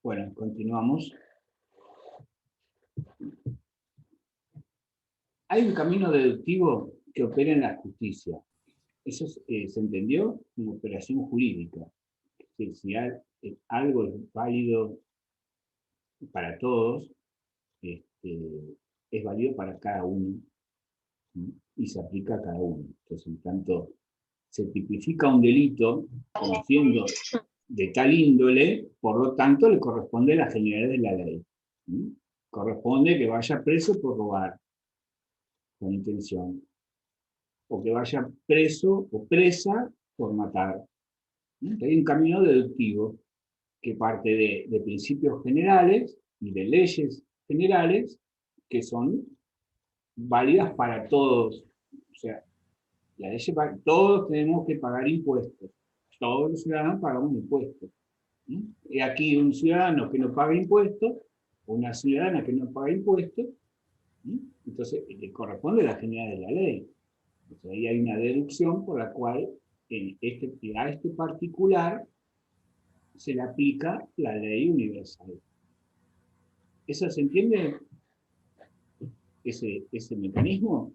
Bueno, continuamos. Hay un camino deductivo que opera en la justicia. Eso se entendió como operación jurídica. Si algo es válido para todos, es válido para cada uno, ¿sí? Y se aplica a cada uno. Entonces, en tanto se tipifica un delito como siendo de tal índole, por lo tanto le corresponde la generalidad de la ley. ¿Sí? Corresponde que vaya preso por robar con intención, o que vaya preso o presa por matar. ¿Sí? Hay un camino deductivo que parte de principios generales y de leyes generales que son válidas para todos. O sea, la ley, todos tenemos que pagar impuestos. Todos los ciudadanos pagamos impuestos. ¿Sí? Y aquí un ciudadano que no paga impuestos, una ciudadana que no paga impuestos, ¿sí? Entonces le corresponde la generalidad de la ley. Entonces ahí hay una deducción por la cual a este particular se le aplica la ley universal. ¿Eso se entiende? Ese mecanismo.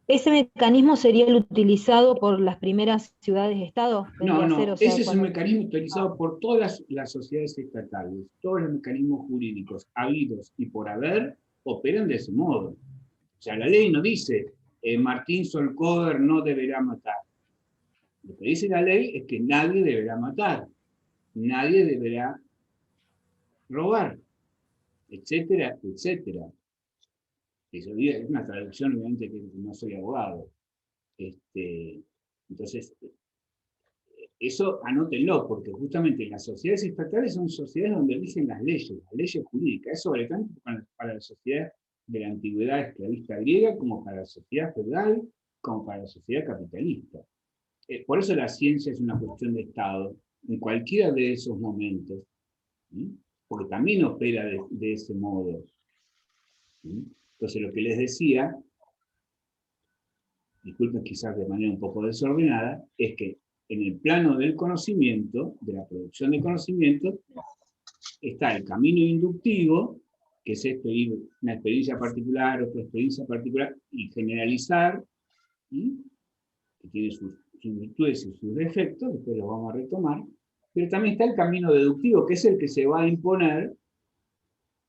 ¿Ese mecanismo sería el utilizado por las primeras ciudades-estado? No, O sea, ese es un cuando... mecanismo utilizado por todas las sociedades estatales. Todos los mecanismos jurídicos habidos y por haber operan de ese modo. O sea, la ley no dice Martín Solcover no deberá matar. Lo que dice la ley es que nadie deberá matar, nadie deberá robar, etcétera, etcétera. Eso es una traducción, obviamente, que no soy abogado. Entonces, eso anótenlo, porque justamente las sociedades estatales son sociedades donde dicen las leyes jurídicas. Es sobre tanto para la sociedad de la antigüedad esclavista griega, como para la sociedad feudal, como para la sociedad capitalista. Por eso la ciencia es una cuestión de Estado, en cualquiera de esos momentos, ¿sí? Porque también opera de ese modo. ¿Sí? Entonces, lo que les decía, disculpen quizás de manera un poco desordenada, es que en el plano del conocimiento, de la producción de conocimiento, está el camino inductivo, que es una experiencia particular, otra experiencia particular, y generalizar, ¿sí? Que tiene sus virtudes y sus defectos, después los vamos a retomar, pero también está el camino deductivo, que es el que se va a imponer,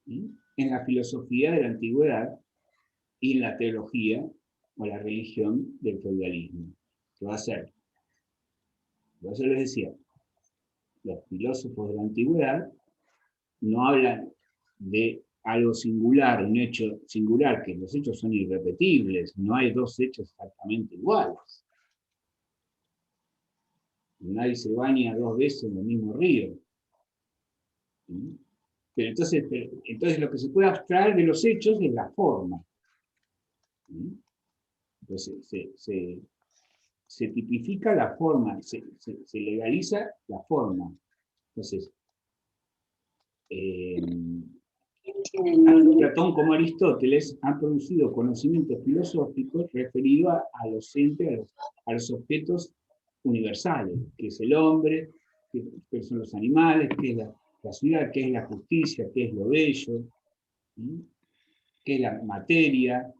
¿sí? En la filosofía de la antigüedad y en la teología o la religión del feudalismo, que va a ser, por eso les decía, los filósofos de la antigüedad no hablan de algo singular, un hecho singular, que los hechos son irrepetibles, no hay dos hechos exactamente iguales. Nadie se baña dos veces en el mismo río. ¿Sí? Pero entonces lo que se puede abstraer de los hechos es la forma. ¿Sí? Entonces se tipifica la forma, se legaliza la forma. Entonces, tanto Platón como Aristóteles han producido conocimientos filosóficos referidos a los entes, a los objetos universales, que es el hombre, que son los animales, que es la ciudad, que es la justicia, que es lo bello, ¿sí? Que es la materia,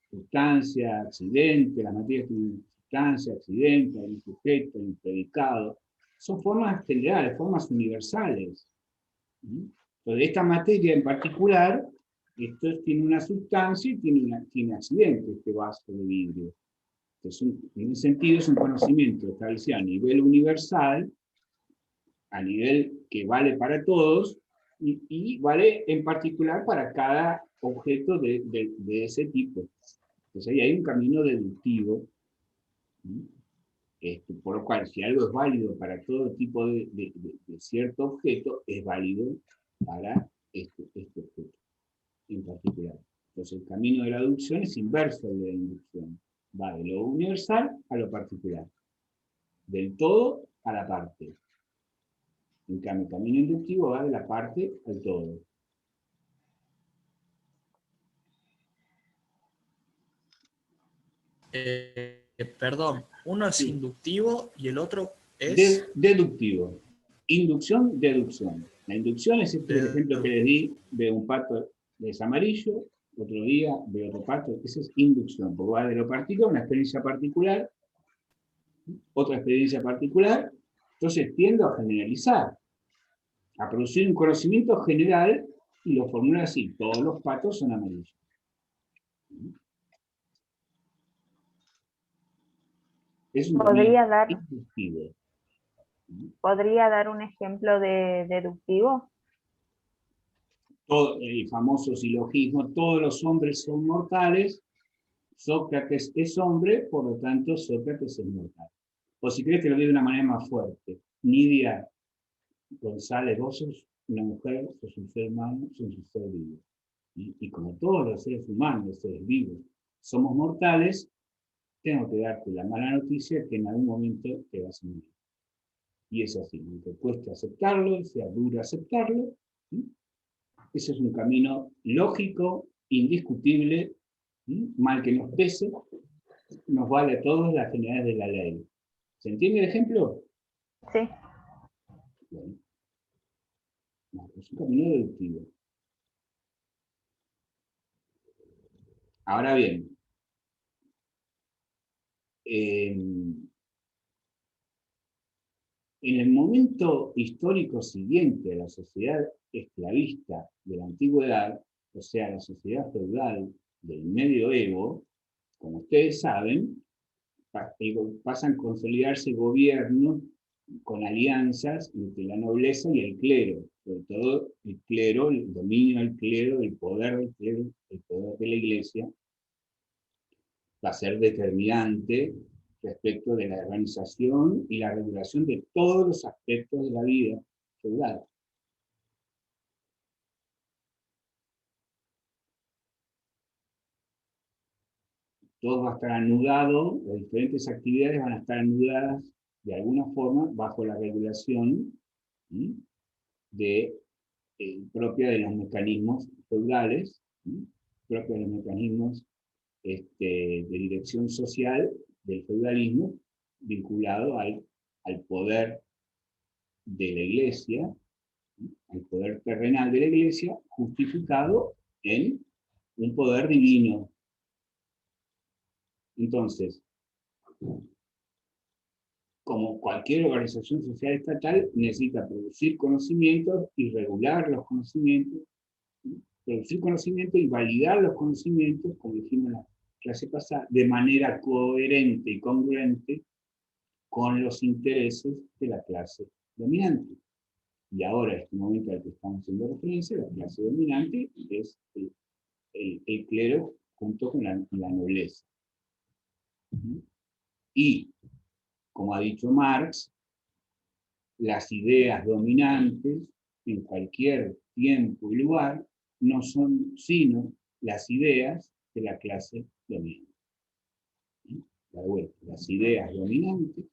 sustancia, accidente, la materia tiene sustancia, accidente, hay un sujeto, hay un predicado. Son formas generales, formas universales. ¿Sí? Entonces, esta materia en particular, esto tiene una sustancia y tiene accidente, este vaso de vidrio. Entonces, en ese sentido es un conocimiento establecido a nivel universal, a nivel que vale para todos, y vale en particular para cada objeto de ese tipo. Entonces ahí hay un camino deductivo, ¿sí? Por lo cual, si algo es válido para todo tipo de cierto objeto, es válido para este objeto en particular. Entonces el camino de la deducción es inverso al de la inducción. Va de lo universal a lo particular. Del todo a la parte. En cambio, el camino inductivo va de la parte al todo. Perdón, uno es Sí. inductivo y el otro es... Deductivo. Inducción, deducción. La inducción es el ejemplo que les di de un pato es amarillo, otro día de otro pato, esa es inducción, porque va de lo particular, una experiencia particular, otra experiencia particular, entonces tiendo a generalizar, a producir un conocimiento general y lo formulo así, todos los patos son amarillos. Es un ¿Podría dar, inductivo. ¿Podría dar un ejemplo de deductivo? Todo, el famoso silogismo, todos los hombres son mortales, Sócrates es hombre, por lo tanto Sócrates es mortal. O si querés te lo digo de una manera más fuerte, Nidia González, vos sos una mujer, sos un ser humano, sos un ser vivo. Y como todos los seres humanos, los seres vivos, somos mortales, tengo que darte la mala noticia que en algún momento te vas a morir. Y es así, aunque cueste aceptarlo, sea duro aceptarlo, ¿sí? Ese es un camino lógico, indiscutible, ¿sí? Mal que nos pese, nos vale a todos las generalidades de la ley. ¿Se entiende el ejemplo? Sí. Bueno, no, es un camino deductivo. Ahora bien, en el momento histórico siguiente a la sociedad esclavista de la antigüedad, o sea, la sociedad feudal del medioevo, como ustedes saben, pasan a consolidarse gobiernos con alianzas entre la nobleza y el clero, sobre todo el clero, el dominio del clero, el poder del clero, el poder de la iglesia, va a ser determinante respecto de la organización y la regulación de todos los aspectos de la vida feudal. Todo va a estar anudado, las diferentes actividades van a estar anudadas de alguna forma bajo la regulación, ¿sí? Propia de los mecanismos feudales, ¿sí? Propia de los mecanismos de dirección social del feudalismo, vinculado al poder de la iglesia, ¿sí? Al poder terrenal de la iglesia, justificado en un poder divino. Entonces, como cualquier organización social estatal, necesita producir conocimientos y regular los conocimientos, ¿sí? Producir conocimientos y validar los conocimientos, como dijimos en la clase pasada, de manera coherente y congruente con los intereses de la clase dominante. Y ahora, en este momento al que estamos haciendo referencia, la clase dominante es el clero junto con la nobleza. Y, como ha dicho Marx, las ideas dominantes en cualquier tiempo y lugar no son sino las ideas de la clase dominante. Las ideas dominantes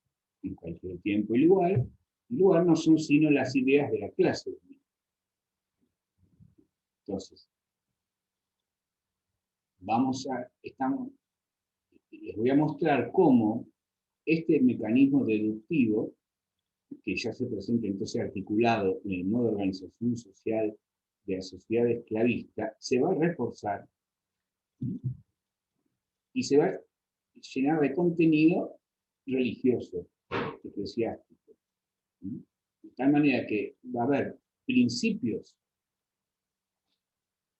en cualquier tiempo y lugar no son sino las ideas de la clase dominante. Entonces, les voy a mostrar cómo este mecanismo deductivo, que ya se presenta entonces articulado en el modo de organización social de la sociedad esclavista, se va a reforzar y se va a llenar de contenido religioso, eclesiástico. De tal manera que va a haber principios,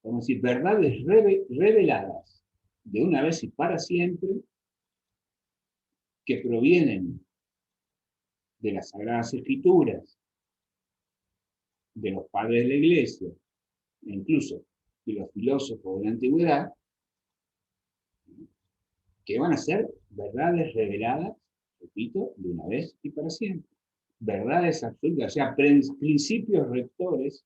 vamos a decir, verdades reveladas de una vez y para siempre, que provienen de las Sagradas Escrituras, de los padres de la Iglesia, e incluso de los filósofos de la antigüedad, que van a ser verdades reveladas, repito, de una vez y para siempre. Verdades absolutas, o sea, principios rectores,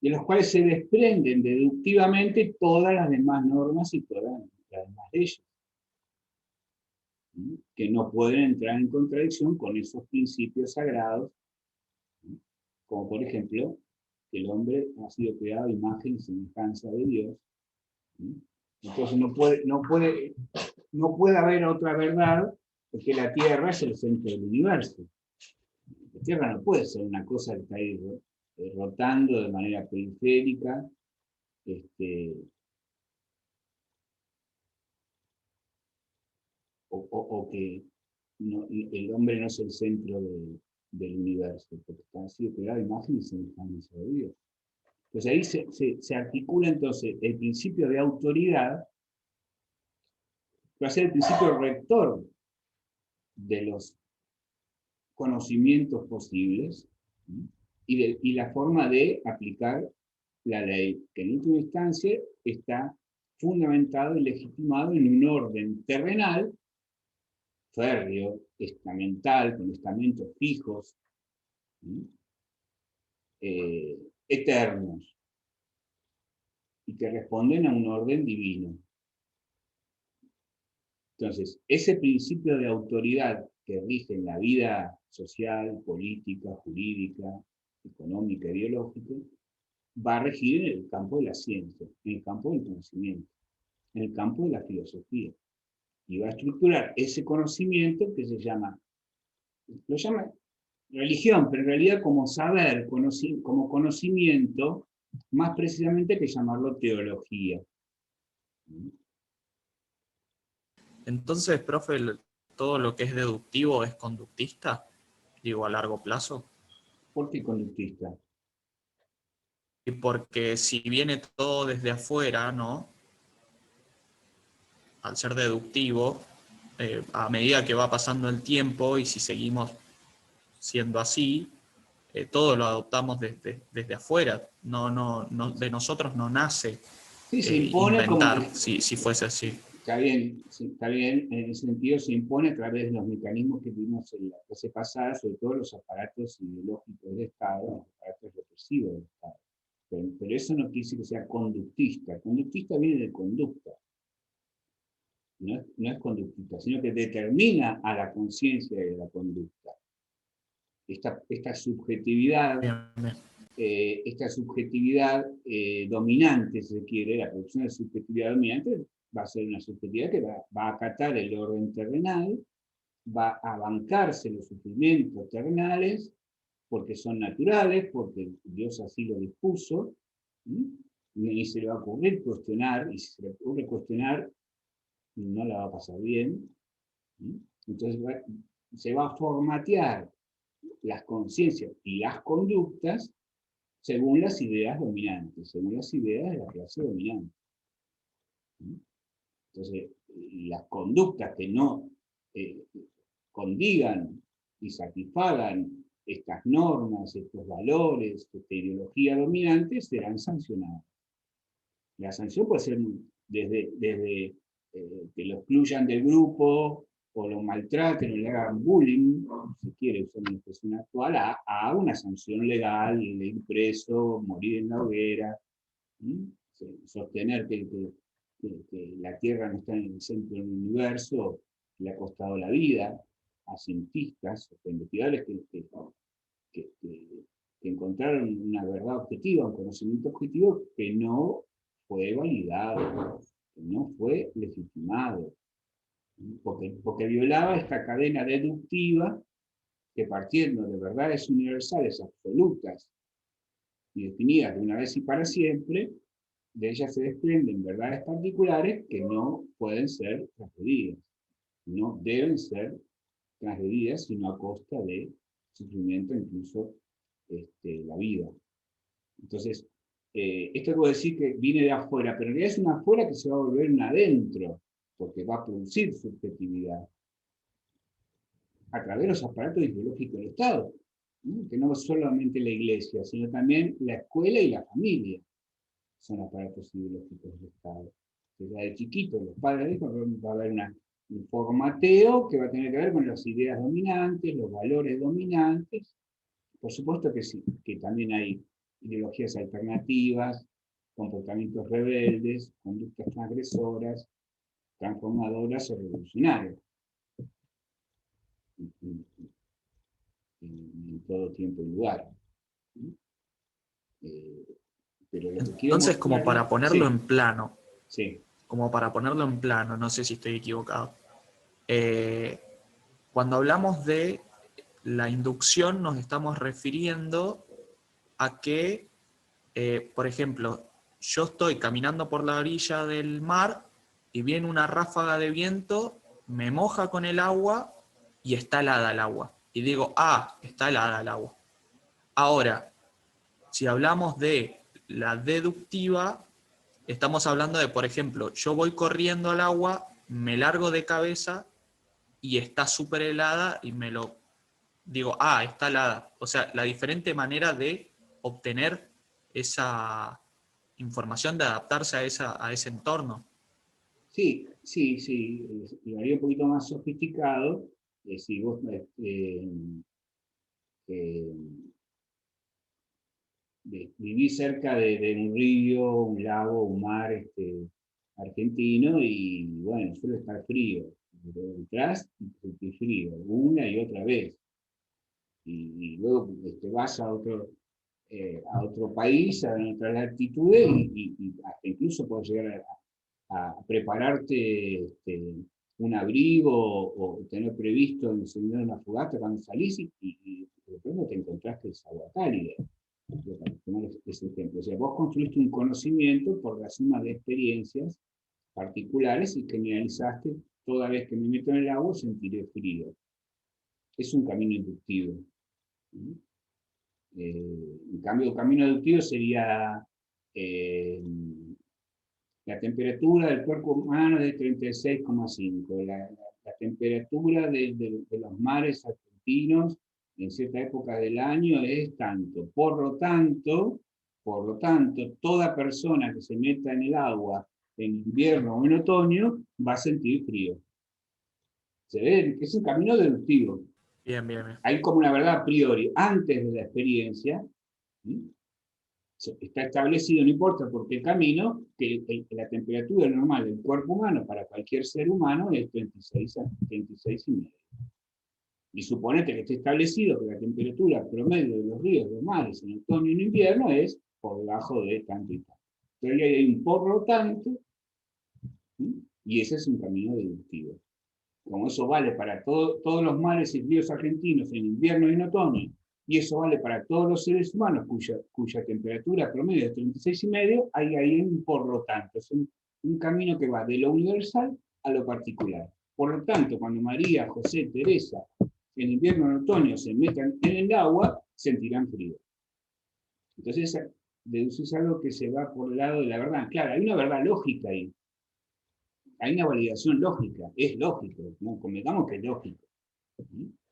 de los cuales se desprenden deductivamente todas las demás normas y todas las demás leyes, que no pueden entrar en contradicción con esos principios sagrados, como por ejemplo, que el hombre ha sido creado a imagen y semejanza de Dios. Entonces no puede haber otra verdad Porque la Tierra es el centro del universo. La Tierra no puede ser una cosa que está ahí rotando de manera periférica, o que el hombre no es el centro del universo, porque está así pegado a imágenes y semejanzas de Dios. Entonces ahí se articula entonces el principio de autoridad, que va a ser el principio rector de los conocimientos posibles, ¿sí? Y la forma de aplicar la ley, que en última instancia está fundamentado y legitimado en un orden terrenal, férreo, estamental, con estamentos fijos, ¿sí? Eternos, y que responden a un orden divino. Entonces, ese principio de autoridad que rige en la vida social, política, jurídica, económica, ideológica, va a regir en el campo de la ciencia, en el campo del conocimiento, en el campo de la filosofía. Y va a estructurar ese conocimiento que lo llama religión, pero en realidad como saber, como conocimiento, más precisamente que llamarlo teología. Entonces, profe, todo lo que es deductivo es conductista, digo, a largo plazo. ¿Por qué conductista? Y porque si viene todo desde afuera, ¿no? Al ser deductivo, a medida que va pasando el tiempo y si seguimos siendo así, todo lo adoptamos desde afuera. No, de nosotros no nace Sí, se impone inventar, como... si fuese así. Está bien, en ese sentido se impone a través de los mecanismos que vimos en la clase pasada, sobre todo los aparatos ideológicos del Estado, los aparatos represivos del Estado. Pero eso no quiere decir que sea conductista. Conductista viene de conducta. No es conductista, sino que determina a la conciencia de la conducta. Esta subjetividad, dominante, si se quiere, la producción de subjetividad dominante, va a ser una subjetividad que va a acatar el orden terrenal, va a bancarse los sufrimientos terrenales, porque son naturales, porque Dios así lo dispuso, y se le va a ocurrir cuestionar, y si se le ocurre cuestionar, no la va a pasar bien. Entonces se va a formatear las conciencias y las conductas según las ideas dominantes, según las ideas de la clase dominante. Entonces, las conductas que no condigan y satisfagan estas normas, estos valores, esta ideología dominante, serán sancionadas. La sanción puede ser desde que lo excluyan del grupo, o lo maltraten, o le hagan bullying, si quiere usar una expresión actual, a una sanción legal, de ir preso, morir en la hoguera, sostener que la Tierra no está en el centro del universo, le ha costado la vida a cientistas, a investigadores que encontraron una verdad objetiva, un conocimiento objetivo que no fue validado, que no fue legitimado, porque violaba esta cadena deductiva que, partiendo de verdades universales absolutas y definidas de una vez y para siempre, de ellas se desprenden verdades particulares que no pueden ser transgredidas, no deben ser transgredidas, sino a costa de sufrimiento, incluso la vida. Entonces, esto puedo decir que viene de afuera, pero en realidad es una afuera que se va a volver un adentro, porque va a producir subjetividad a través de los aparatos ideológicos del Estado, ¿no? Que no solamente la iglesia, sino también la escuela y la familia son aparatos ideológicos del Estado. Desde chiquito, los padres va a haber un formateo que va a tener que ver con las ideas dominantes, los valores dominantes. Por supuesto que sí, que también hay ideologías alternativas, comportamientos rebeldes, conductas transgresoras, transformadoras o revolucionarias. En todo tiempo y lugar. Pero lo que Entonces, como para ponerlo sí, en plano, sí. como para ponerlo en plano, no sé si estoy equivocado. Cuando hablamos de la inducción nos estamos refiriendo a que, por ejemplo, yo estoy caminando por la orilla del mar y viene una ráfaga de viento, me moja con el agua y está helada el agua. Y digo, ah, está helada el agua. Ahora, si hablamos de la deductiva, estamos hablando de, por ejemplo, yo voy corriendo al agua, me largo de cabeza y está súper helada y me lo digo, ah, está helada. O sea, la diferente manera de obtener esa información, de adaptarse a ese entorno. Sí, sí, sí, lo haría un poquito más sofisticado, si vos eh, vivís cerca de un río, un lago, un mar argentino, y bueno, suele estar frío. Entrás y sentís frío, una y otra vez. Y luego vas a otro país, a otras latitudes, y hasta incluso puedes llegar a prepararte un abrigo o tener previsto encender una fogata cuando salís y de pronto te encontraste esa agua cálida. Para tomar ese ejemplo. O sea, vos construiste un conocimiento por la suma de experiencias particulares y generalizaste, toda vez que me meto en el agua sentiré frío. Es un camino inductivo. En cambio, el camino deductivo sería la temperatura del cuerpo humano es de 36,5. La temperatura de los mares argentinos en cierta época del año es tanto. Por lo tanto, toda persona que se meta en el agua en invierno o en otoño va a sentir frío. ¿Se ve? Es un camino deductivo. Bien, bien, bien. Hay como una verdad a priori, antes de la experiencia, ¿sí? Está establecido, no importa por qué camino, que la temperatura normal del cuerpo humano para cualquier ser humano es 36,5. Y suponete que esté establecido que la temperatura promedio de los ríos, los mares en otoño y en invierno es por debajo de tanto y tanto. Pero ahí hay un por lo tanto, ¿sí? Y ese es un camino deductivo. Como eso vale para todos los mares y ríos argentinos en invierno y en otoño, y eso vale para todos los seres humanos cuya temperatura promedio es 36,5, hay un por lo tanto. Es un camino que va de lo universal a lo particular. Por lo tanto, cuando María, José, Teresa, en invierno o en otoño se metan en el agua, sentirán frío. Entonces, deducís algo que se va por el lado de la verdad. Claro, hay una verdad lógica ahí. Hay una validación lógica, es lógico, ¿no? Convengamos que es lógico.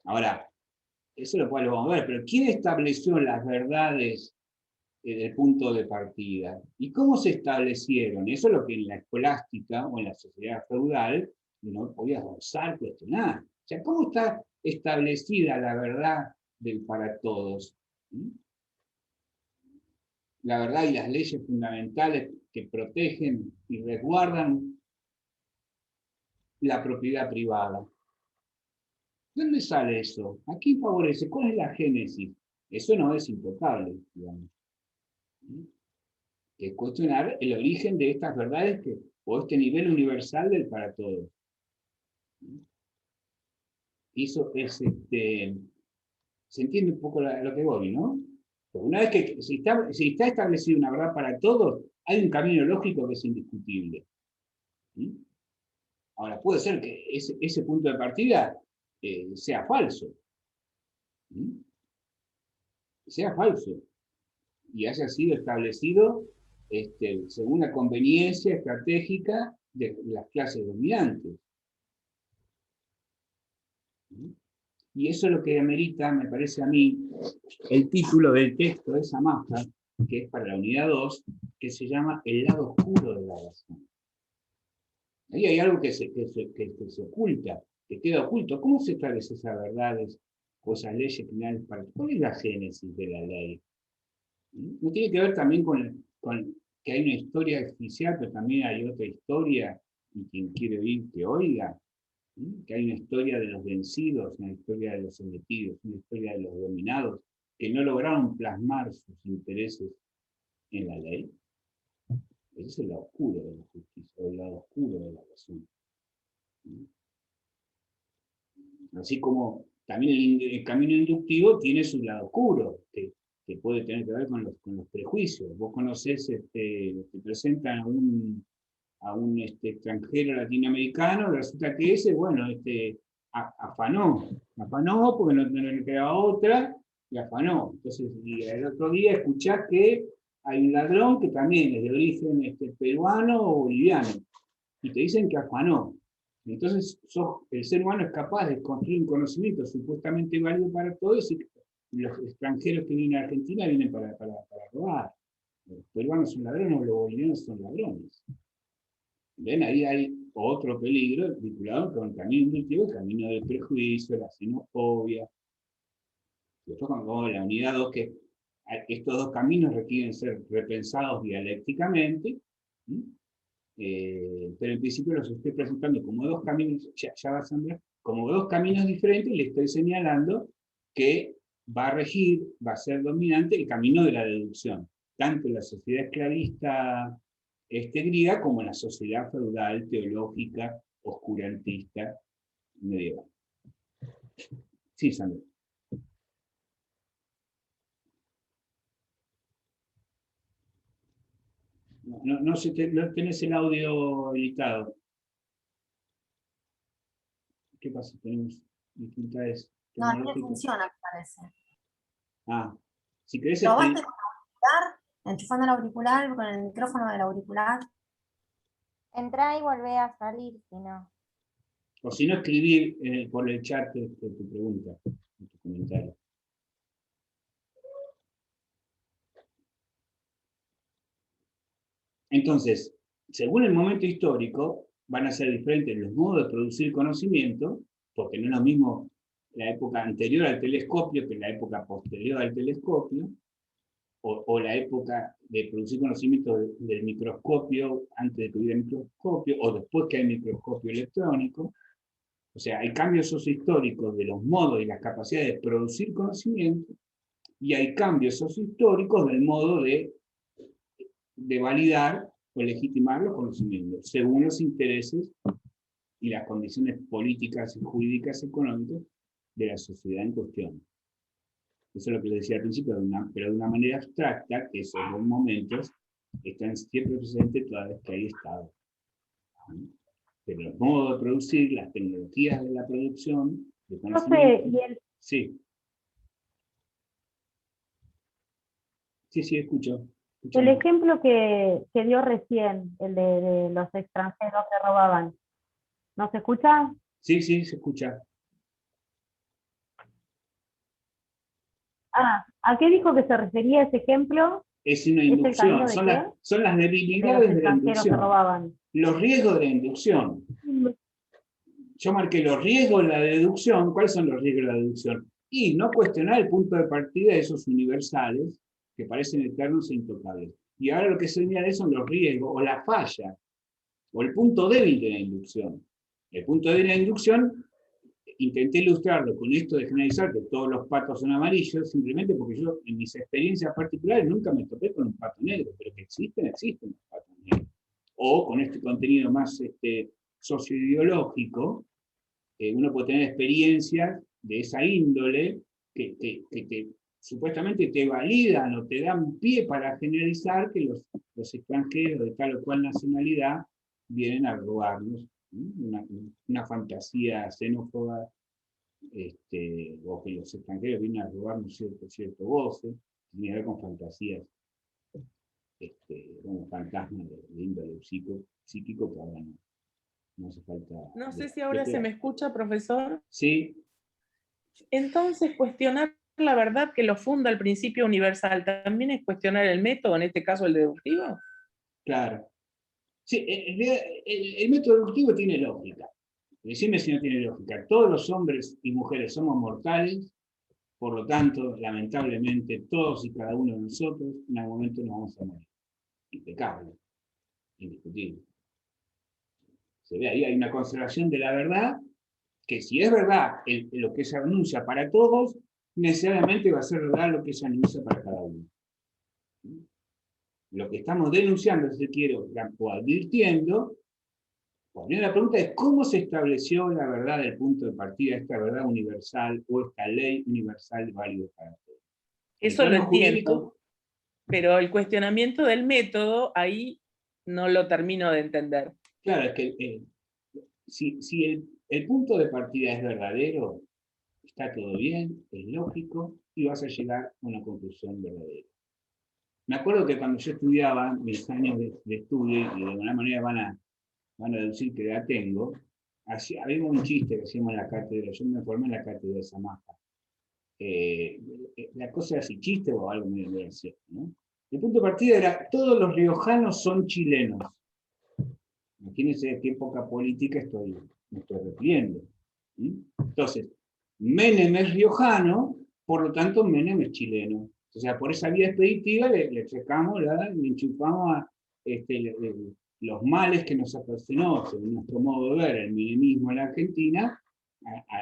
Ahora, eso lo vamos a ver, pero ¿quién estableció las verdades del punto de partida? ¿Y cómo se establecieron? Eso es lo que en la escolástica o en la sociedad feudal no podías osar cuestionar. O sea, ¿cómo está establecida la verdad del para todos? La verdad y las leyes fundamentales que protegen y resguardan la propiedad privada. ¿De dónde sale eso? ¿A quién favorece? ¿Cuál es la génesis? Eso no es intocable, digamos. Es cuestionar el origen de estas verdades o este nivel universal del para todos. Eso es, se entiende un poco lo que voy, ¿no? Porque una vez que si está establecida una verdad para todos, hay un camino lógico que es indiscutible. ¿Sí? Ahora, puede ser que ese punto de partida sea falso. ¿Sí? Sea falso. Y haya sido establecido según la conveniencia estratégica de las clases dominantes. Y eso es lo que amerita, me parece a mí, el título del texto de Samaja, que es para la unidad 2, que se llama El lado oscuro de la razón. Ahí hay algo que se oculta, que queda oculto. ¿Cómo se establecen esas verdades o esas leyes generales? ¿Cuál es la génesis de la ley? No tiene que ver también con que hay una historia oficial, pero también hay otra historia, y quien quiere oír que oiga, que hay una historia de los vencidos, una historia de los sometidos, una historia de los dominados, que no lograron plasmar sus intereses en la ley. Ese es el lado oscuro de la justicia, o el lado oscuro de la razón. Así como también el camino inductivo tiene su lado oscuro, que puede tener que ver con los prejuicios. Vos conocés, te presentan a un extranjero latinoamericano, resulta que ese, bueno, afanó porque no le quedaba otra, y afanó. Entonces, y el otro día escuchás que hay un ladrón que también es de origen peruano o boliviano, y te dicen que afanó. Entonces, el ser humano es capaz de construir un conocimiento supuestamente válido para todos, y los extranjeros que vienen a Argentina vienen para robar. Los peruanos son ladrones, los bolivianos son ladrones. ¿Ven? Ahí hay otro peligro vinculado con el camino inductivo, el camino del prejuicio, la xenofobia. Después, con la unidad 2, que estos dos caminos requieren ser repensados dialécticamente, pero en principio los estoy presentando como dos caminos, ya va Sandra, como dos caminos diferentes, y le estoy señalando que va a regir, va a ser dominante el camino de la deducción, tanto en la sociedad esclavista griega como en la sociedad feudal, teológica, oscurantista, medieval. Sí, Sandra. No tenés el audio editado. ¿Qué pasa? Tenemos dificultades. No, no funciona, me parece. Ah, si querés... ¿Probaste con el auricular? Enchufando el auricular con el micrófono del auricular. Entrá y volvé a salir, si no. O si no, escribir por el chat tu pregunta, tu comentario. Entonces, según el momento histórico, van a ser diferentes los modos de producir conocimiento, porque no es lo mismo la época anterior al telescopio que la época posterior al telescopio, o la época de producir conocimiento del microscopio, antes de que hubiera microscopio, o después que hay microscopio electrónico. O sea, hay cambios sociohistóricos de los modos y las capacidades de producir conocimiento, y hay cambios sociohistóricos del modo de validar o legitimar los conocimientos, según los intereses y las condiciones políticas, jurídicas, económicas de la sociedad en cuestión. Eso es lo que les decía al principio, pero de una manera abstracta, que esos dos momentos están siempre presentes toda vez que hay Estado. Pero los modos de producir, las tecnologías de la producción, de conocimiento... Sí. Sí, escucho. El ejemplo que dio recién, el de los extranjeros que robaban, ¿no se escucha? Sí, se escucha. ¿A qué dijo que se refería ese ejemplo? Es una inducción, son las debilidades de la inducción. Que robaban. Los riesgos de la inducción. Yo marqué los riesgos de la deducción. ¿Cuáles son los riesgos de la deducción? Y no cuestionar el punto de partida de esos universales que parecen eternos e intocables. Y ahora lo que se señala son los riesgos, o la falla, o el punto débil de la inducción. El punto débil de la inducción, intenté ilustrarlo con esto de generalizar que todos los patos son amarillos, simplemente porque yo, en mis experiencias particulares, nunca me topé con un pato negro, pero que existen los patos negros. O con este contenido más socioideológico, uno puede tener experiencias de esa índole que supuestamente te validan o te dan pie para generalizar que los extranjeros de tal o cual nacionalidad vienen a robarnos. Una fantasía xenófoba, o que los extranjeros vienen a robarnos cierto goce, tiene que ver con fantasías, como fantasmas de índole psíquico, que ahora no hace falta... No sé si ahora se me escucha, profesor. Sí. Entonces, cuestionar la verdad que lo funda el principio universal, ¿también es cuestionar el método, en este caso el deductivo? Claro. Sí, el método deductivo tiene lógica. Decime si no tiene lógica. Todos los hombres y mujeres somos mortales, por lo tanto, lamentablemente, todos y cada uno de nosotros en algún momento nos vamos a morir. Impecable, indiscutible. Se ve ahí, hay una conservación de la verdad, que si es verdad lo que se anuncia para todos, necesariamente va a ser verdad lo que se anuncia para cada uno. Lo que estamos denunciando, si quiero, o advirtiendo, La primera pregunta es, ¿cómo se estableció la verdad del punto de partida, esta verdad universal o esta ley universal válida para todos? Eso lo entiendo, pero el cuestionamiento del método, ahí no lo termino de entender. Claro, es que si el punto de partida es verdadero, está todo bien, es lógico, y vas a llegar a una conclusión verdadera. Me acuerdo que cuando yo estudiaba, mis años de estudio, y de alguna manera van a deducir que ya tengo, había un chiste que hacíamos en la cátedra, yo me formé en la cátedra de Samaja. La cosa era así, chiste o algo medio gracioso, ¿no? El punto de partida era, todos los riojanos son chilenos. Imagínense de qué época política me estoy refiriendo. ¿Sí? Entonces, Menem es riojano, por lo tanto Menem es chileno. O sea, por esa vía expeditiva le sacamos, le enchufamos los males que nos ocasionó, según nuestro modo de ver, el menemismo en la Argentina,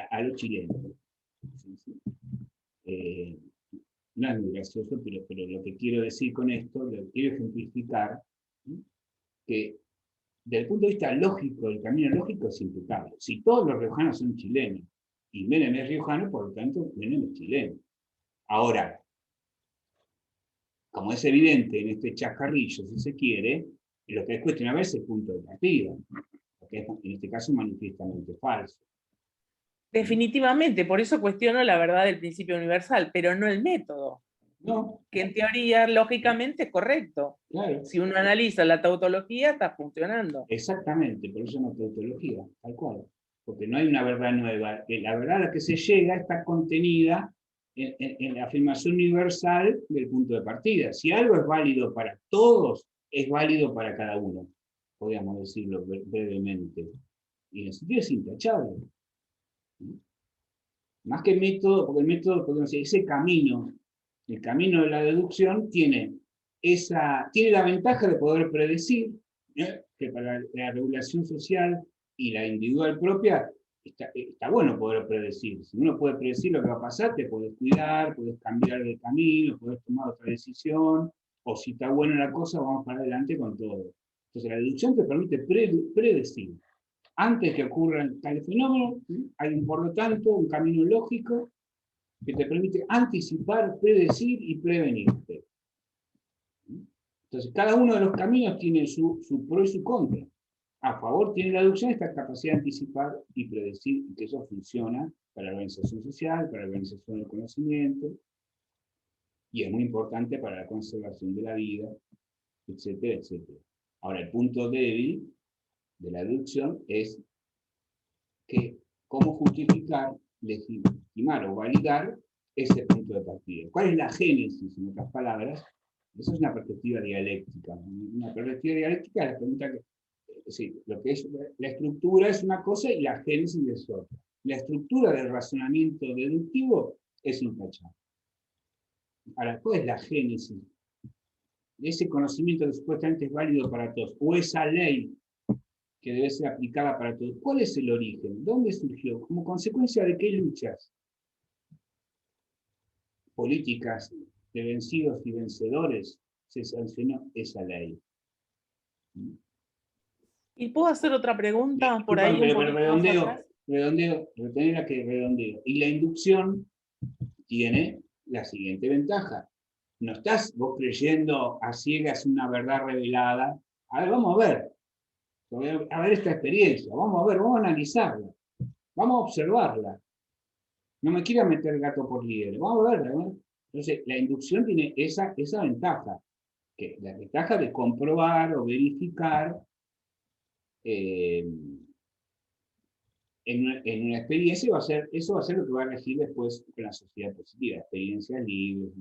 a los chilenos. ¿Sí? No es muy gracioso, pero lo que quiero decir con esto, lo que quiero ejemplificar, ¿sí? Que desde el punto de vista lógico, el camino lógico es impecable. Si todos los riojanos son chilenos, y Menem es riojano, por lo tanto, Menem es chileno. Ahora, como es evidente en este chascarrillo, si se quiere, lo que es cuestionable es el punto de partida, porque es en este caso manifiestamente falso. Definitivamente, por eso cuestiono la verdad del principio universal, pero no el método. No. Que en teoría, lógicamente, es correcto. Claro. Si uno analiza la tautología, está funcionando. Exactamente, por eso no tautología, tal cual. Porque no hay una verdad nueva. La verdad a la que se llega está contenida en la afirmación universal del punto de partida. Si algo es válido para todos, es válido para cada uno, podríamos decirlo brevemente. Y en el sentido es intachable. Más que el método, porque el método, podemos decir, ese camino, el camino de la deducción, tiene la ventaja de poder predecir, que para la regulación social y la individual propia, está bueno poder predecir. Si uno puede predecir lo que va a pasar, te puedes cuidar, puedes cambiar de camino, puedes tomar otra decisión, o si está buena la cosa, vamos para adelante con todo. Entonces la deducción te permite predecir. Antes que ocurran tales fenómenos, hay por lo tanto un camino lógico que te permite anticipar, predecir y prevenirte. Entonces, cada uno de los caminos tiene su pro y su contra. A favor tiene la deducción esta capacidad de anticipar y predecir, y que eso funciona para la organización social, para la organización del conocimiento, y es muy importante para la conservación de la vida, etcétera, etcétera. Ahora, el punto débil de la deducción es que cómo justificar, legitimar o validar ese punto de partida. ¿Cuál es la génesis, en otras palabras? Eso es una perspectiva dialéctica. Una perspectiva dialéctica es la pregunta que, sí, lo que es la estructura es una cosa y la génesis es otra. La estructura del razonamiento deductivo es intachable. Ahora, ¿cuál es la génesis? Ese conocimiento que supuestamente es válido para todos, o esa ley que debe ser aplicada para todos. ¿Cuál es el origen? ¿Dónde surgió? ¿Como consecuencia de qué luchas políticas de vencidos y vencedores se sancionó esa ley? ¿Y puedo hacer otra pregunta por ahí? Retener que redondeo. Y la inducción tiene la siguiente ventaja. No estás vos creyendo a ciegas una verdad revelada. A ver, vamos a ver. A ver esta experiencia, vamos a ver, vamos a analizarla, vamos a observarla. No me quiera meter gato por liebre, vamos a verla, ¿no? Entonces, la inducción tiene esa ventaja, que la ventaja de comprobar o verificar en una experiencia, eso va a ser lo que va a regir después con la sociedad positiva, experiencias libres.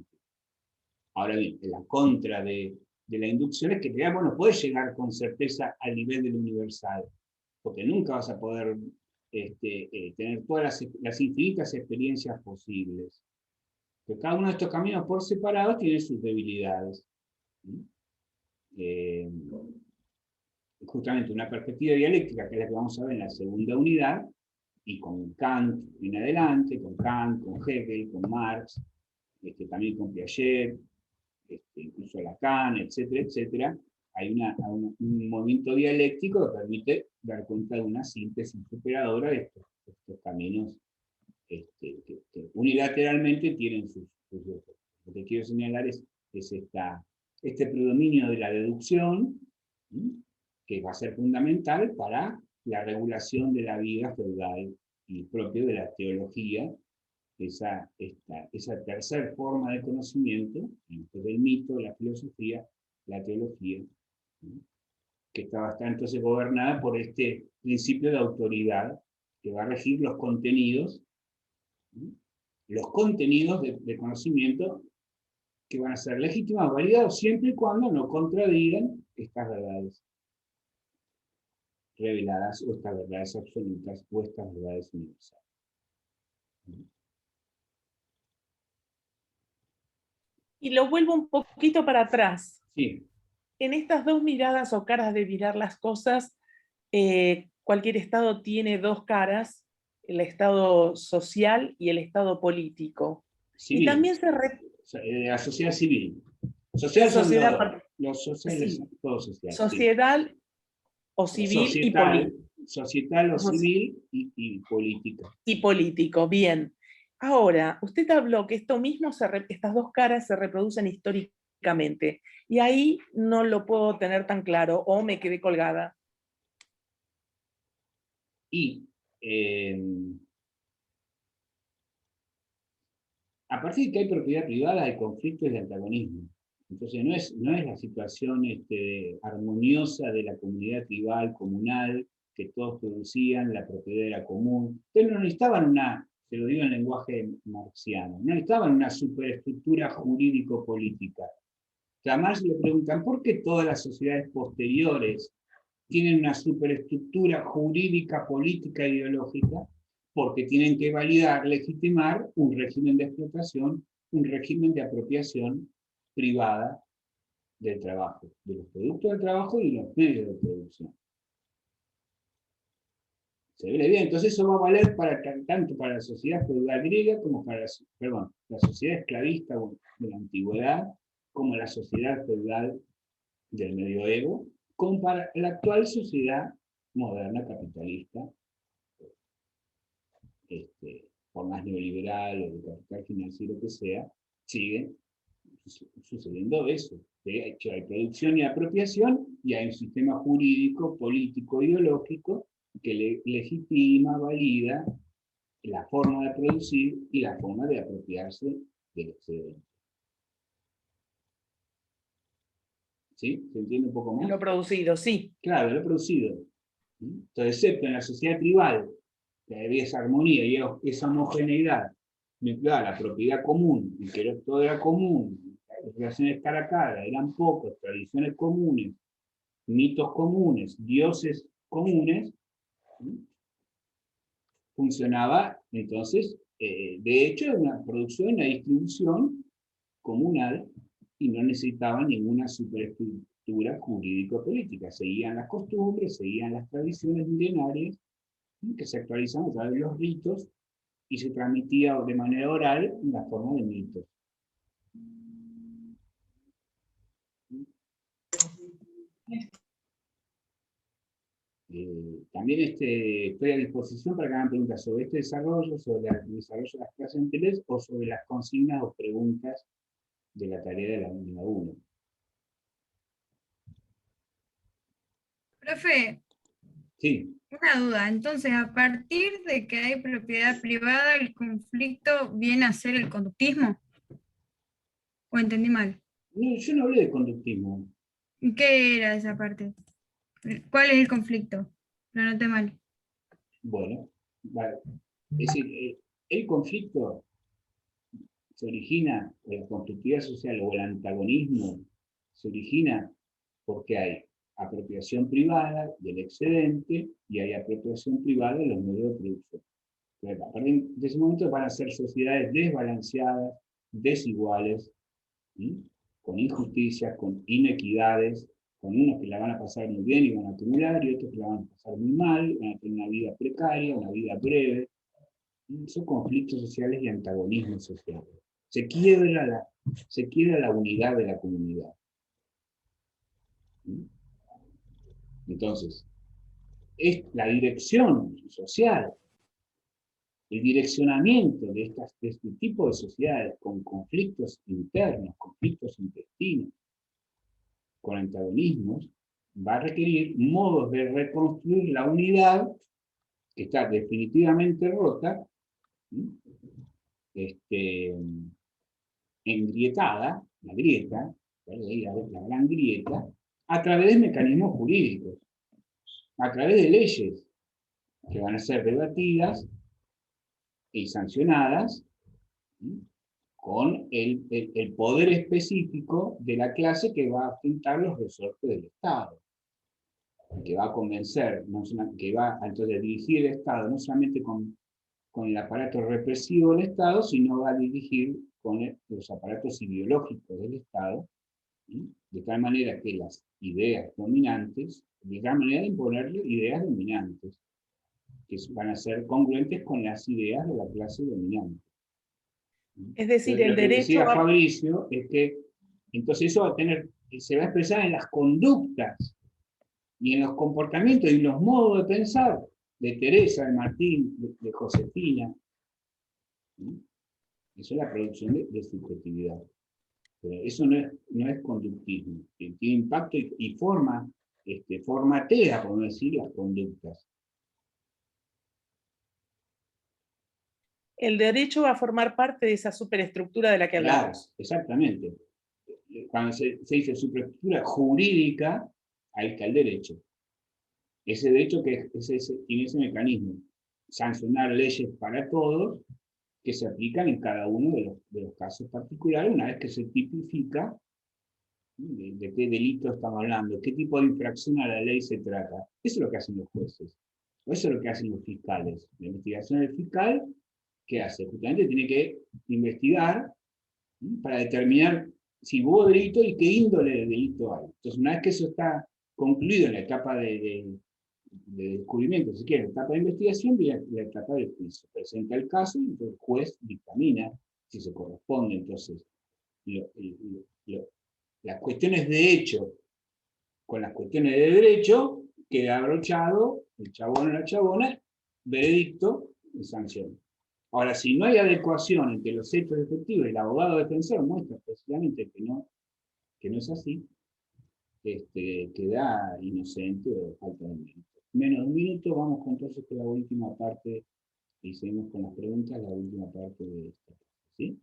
Ahora bien, la contra de la inducción es que no puedes llegar con certeza al nivel del universal, porque nunca vas a poder tener todas las infinitas experiencias posibles. Pero cada uno de estos caminos por separado tiene sus debilidades. Justamente una perspectiva dialéctica, que es la que vamos a ver en la segunda unidad, y con Kant en adelante, con Kant, con Hegel, con Marx, también con Piaget, incluso Lacan, etcétera, etcétera, hay un movimiento dialéctico que permite dar cuenta de una síntesis superadora de estos caminos que unilateralmente tienen sus efectos. Lo que quiero señalar es este predominio de la deducción, que va a ser fundamental para la regulación de la vida feudal y propio de la teología, esa tercera forma de conocimiento, del mito, la filosofía, la teología, que está entonces gobernada por este principio de autoridad que va a regir los contenidos de conocimiento que van a ser legítimos, validados, siempre y cuando no contradigan estas verdades reveladas, o estas verdades absolutas, o estas verdades universales. Y lo vuelvo un poquito para atrás. Sí. En estas dos miradas o caras de mirar las cosas, cualquier Estado tiene dos caras, el Estado social y el Estado político. Civil. Y también la sociedad civil. Social son los sociales, sí. son todos sociales. Sociedad o civil y político. Societal o civil y política. Y político, bien. Ahora, usted habló que esto mismo, estas dos caras se reproducen históricamente, y ahí no lo puedo tener tan claro, o me quedé colgada. Y a partir de que hay propiedad privada, hay conflictos de antagonismo. Entonces no es la situación armoniosa de la comunidad tribal, comunal, que todos producían, la propiedad era común. Entonces no necesitaban se lo digo en lenguaje marxiano, no necesitaban una superestructura jurídico-política. Además le preguntan, ¿por qué todas las sociedades posteriores tienen una superestructura jurídica, política e ideológica? Porque tienen que validar, legitimar un régimen de explotación, un régimen de apropiación privada del trabajo, de los productos del trabajo y de los medios de producción. ¿Se ve bien? Entonces eso va a valer tanto para la sociedad feudal griega como para la sociedad esclavista de la antigüedad, como la sociedad feudal del medioevo, como para la actual sociedad moderna capitalista, por más neoliberal o de capital financiero que sea, sigue sucediendo eso. De hecho, hay producción y apropiación, y hay un sistema jurídico, político, ideológico, que legitima, valida la forma de producir y la forma de apropiarse del excedente. ¿Sí? ¿Se entiende un poco más? Lo producido, sí. Claro, lo producido. Entonces, excepto en la sociedad tribal, que había esa armonía y esa homogeneidad, mezclada la propiedad común, y que todo era común, las relaciones cara a cara, eran pocos, tradiciones comunes, mitos comunes, dioses comunes, funcionaba entonces, de hecho, una producción, una distribución comunal, y no necesitaba ninguna superestructura jurídico-política. Seguían las costumbres, seguían las tradiciones milenarias, que se actualizaban a través de los ritos, y se transmitía de manera oral en la forma de mitos. También estoy a disposición para que hagan preguntas sobre este desarrollo, sobre el desarrollo de las clases anteriores, o sobre las consignas o preguntas de la tarea de la 1. Profe, Sí. una duda. Entonces, a partir de que hay propiedad privada, ¿el conflicto viene a ser el conductismo? ¿O entendí mal? No, yo no hablé de conductismo. ¿Qué era esa parte? ¿Cuál es el conflicto? Lo anoté mal. Bueno, vale. Es decir, el conflicto se origina, la conflictividad social o el antagonismo se origina porque hay apropiación privada del excedente y hay apropiación privada de los medios de producción. Entonces, a partir de ese momento van a ser sociedades desbalanceadas, desiguales, ¿sí? Con injusticias, con inequidades, con unos que la van a pasar muy bien y van a acumular, y otros que la van a pasar muy mal, van a tener una vida precaria, una vida breve. Son conflictos sociales y antagonismos sociales. Se quiebra la unidad de la comunidad. Entonces, es la dirección social, el direccionamiento de este tipo de sociedades con conflictos internos, conflictos intestinos, con antagonismos, va a requerir modos de reconstruir la unidad que está definitivamente rota, engrietada, la grieta, la gran grieta, a través de mecanismos jurídicos, a través de leyes que van a ser debatidas y sancionadas, ¿sí?, con el poder específico de la clase que va a enfrentar los resortes del Estado, que va a convencer, que va a entonces dirigir el Estado no solamente con el aparato represivo del Estado, sino va a dirigir con los aparatos ideológicos del Estado, ¿sí?, de tal manera que las ideas dominantes, de tal manera de imponerle ideas dominantes, que van a ser congruentes con las ideas de la clase dominante. Es decir, Entonces, el lo que derecho decía va... Fabricio es que entonces eso se va a expresar en las conductas y en los comportamientos y en los modos de pensar de Teresa, de Martín, de Josefina. ¿Sí? Eso es la producción de subjetividad. Pero eso no es conductismo. Tiene impacto y formatea, por decir, las conductas. El derecho va a formar parte de esa superestructura de la que Claro, hablamos. exactamente. Cuando se dice superestructura jurídica, ahí está el derecho. Ese derecho que tiene ese mecanismo, sancionar leyes para todos, que se aplican en cada uno de los casos particulares, una vez que se tipifica de qué delito estamos hablando, qué tipo de infracción a la ley se trata. Eso es lo que hacen los jueces, o eso es lo que hacen los fiscales. La investigación del fiscal, ¿qué hace? Justamente tiene que investigar, ¿sí?, para determinar si hubo delito y qué índole de delito hay. Entonces, una vez que eso está concluido en la etapa de descubrimiento, si quiere, la etapa de investigación, viene la etapa del juicio. Presenta el caso y entonces el juez dictamina si se corresponde. Entonces, las cuestiones de hecho con las cuestiones de derecho, queda abrochado el chabón o la chabona, veredicto y sanción. Ahora, si no hay adecuación entre los hechos efectivos y el abogado defensor muestra precisamente que no es así, queda inocente o falta de mérito. Menos de un minuto, vamos entonces con la última parte y seguimos con las preguntas, la última parte de esta. ¿Sí?